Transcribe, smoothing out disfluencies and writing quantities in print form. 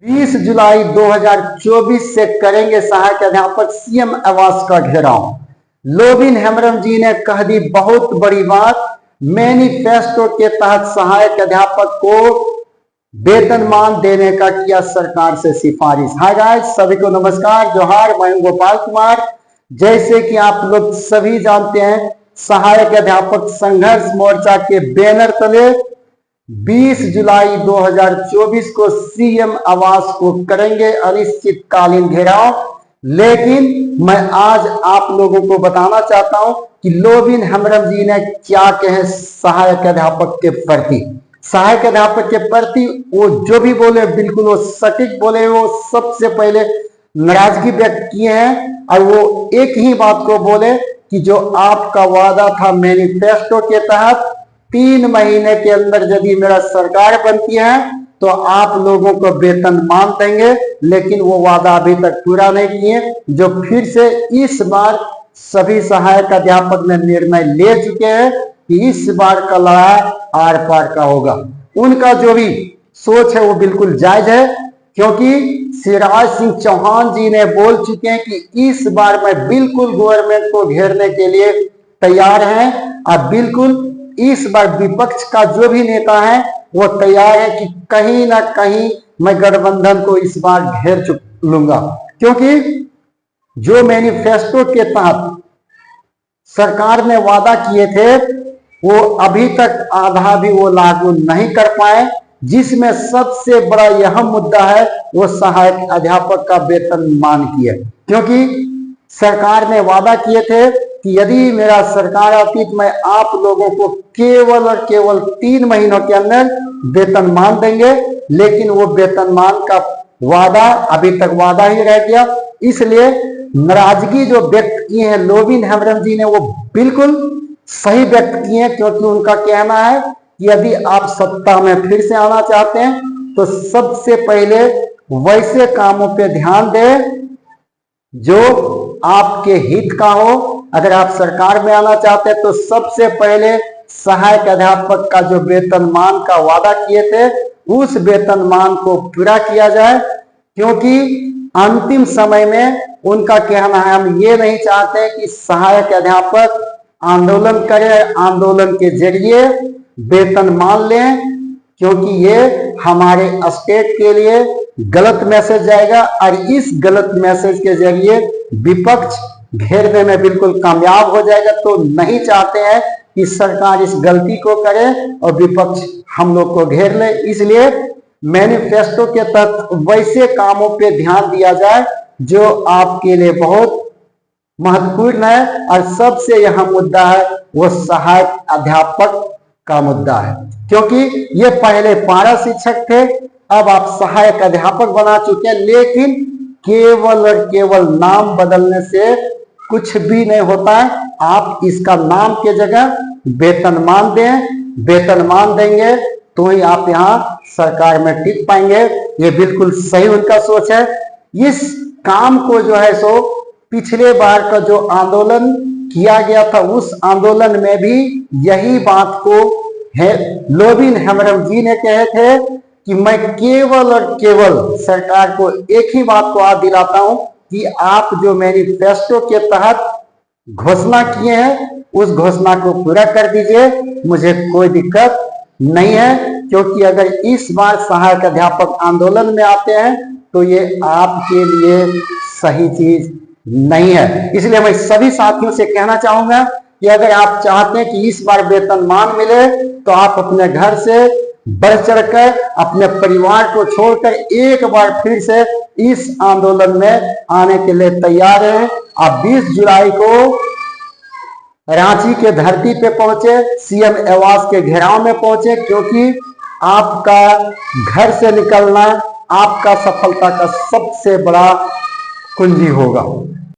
20 जुलाई 2024 से करेंगे सहायक अध्यापक सीएम आवास का घेराव। लोबिन हेम्ब्रम जी ने कह दी बहुत बड़ी बात। मैनिफेस्टो के तहत सहायक अध्यापक को वेतनमान देने का किया सरकार से सिफारिश। हाय गाइस, सभी को नमस्कार, जोहार। मैं गोपाल कुमार। जैसे कि आप लोग सभी जानते हैं, सहायक अध्यापक संघर्ष मोर्चा के बैनर तले 20 जुलाई 2024 को सीएम आवास को करेंगे अनिश्चितकालीन घेराव। लेकिन मैं आज आप लोगों को बताना चाहता हूं कि लोबिन हेम्ब्रम जी ने क्या कहे सहायक अध्यापक के प्रति। सहायक अध्यापक के प्रति वो जो भी बोले बिल्कुल वो सटीक बोले। वो सबसे पहले नाराजगी व्यक्त किए हैं और वो एक ही बात को बोले कि जो आपका वादा था मैनिफेस्टो के तहत 3 महीने के अंदर यदि मेरा सरकार बनती है तो आप लोगों को वेतनमान देंगे, लेकिन वो वादा अभी तक पूरा नहीं किए। जो फिर से इस बार सभी सहायक अध्यापक ने निर्णय ले चुके हैं कि इस बार का लड़ाई आर पार का होगा। उनका जो भी सोच है वो बिल्कुल जायज है, क्योंकि शिवराज सिंह चौहान जी ने बोल चुके हैं कि इस बार मैं बिल्कुल गवर्नमेंट को घेरने के लिए तैयार है। और बिल्कुल इस बार विपक्ष का जो भी नेता है वो तैयार है कि कहीं ना कहीं मैं गठबंधन को इस बार घेर लूंगा, क्योंकि जो मैनिफेस्टो के तहत सरकार ने वादा किए थे वो अभी तक आधा भी वो लागू नहीं कर पाए। जिसमें सबसे बड़ा यह मुद्दा है वो सहायक अध्यापक का वेतनमान की है, क्योंकि सरकार ने वादा किए थे कि यदि मेरा सरकार आती तो मैं आप लोगों को केवल और केवल 3 महीनों के अंदर वेतनमान देंगे। लेकिन वो वेतनमान का वादा अभी तक वादा ही रह गया। इसलिए नाराजगी जो व्यक्त की है लोबिन हेम्ब्रम जी ने वो बिल्कुल सही व्यक्त की है, क्योंकि उनका कहना है कि यदि आप सत्ता में फिर से आना चाहते हैं तो सबसे पहले वैसे कामों पे ध्यान दें जो आपके हित का हो। अगर आप सरकार में आना चाहते हैं तो सबसे पहले सहायक अध्यापक का जो वेतनमान का वादा किए थे उस वेतनमान को पूरा किया जाए, क्योंकि अंतिम समय में उनका कहना है हम ये नहीं चाहते कि सहायक अध्यापक आंदोलन करें, आंदोलन के जरिए वेतनमान लें, क्योंकि ये हमारे स्टेट के लिए गलत मैसेज जाएगा और इस गलत मैसेज के जरिए विपक्ष घेरने में बिल्कुल कामयाब हो जाएगा। तो नहीं चाहते हैं कि सरकार इस गलती को करे और विपक्ष हम लोग को घेर ले। इसलिए मैनिफेस्टो के तहत वैसे कामों पे ध्यान दिया जाए जो आपके लिए बहुत महत्वपूर्ण है। और सबसे यह मुद्दा है वो सहायक अध्यापक का मुद्दा है, क्योंकि ये पहले पारा शिक्षक थे, अब आप सहायक अध्यापक बना चुके हैं। लेकिन केवल और केवल नाम बदलने से कुछ भी नहीं होता है। आप इसका नाम के जगह वेतनमान दें, वेतनमान देंगे तो ही आप यहाँ सरकार में टिक पाएंगे। ये बिल्कुल सही उनका सोच है। इस काम को जो है सो पिछले बार का जो आंदोलन किया गया था उस आंदोलन में भी यही बात को है लोबिन हेम्ब्रम जी ने कहे थे कि मैं केवल और केवल सरकार को एक ही बात को याद दिलाता हूं कि आप जो मैनिफेस्टो के तहत घोषणा किए हैं उस घोषणा को पूरा कर दीजिए, मुझे कोई दिक्कत नहीं है। क्योंकि अगर इस बार सहायक अध्यापक आंदोलन में आते हैं तो ये आपके लिए सही चीज नहीं है। इसलिए मैं सभी साथियों से कहना चाहूंगा कि अगर आप चाहते हैं कि इस बार वेतनमान मिले तो आप अपने घर से बढ़ चढ़कर अपने परिवार को छोड़कर एक बार फिर से इस आंदोलन में आने के लिए तैयार हैं। आप 20 जुलाई को रांची के धरती पे पहुंचे, सीएम आवास के घेराव में पहुंचे, क्योंकि आपका घर से निकलना आपका सफलता का सबसे बड़ा कुंजी होगा।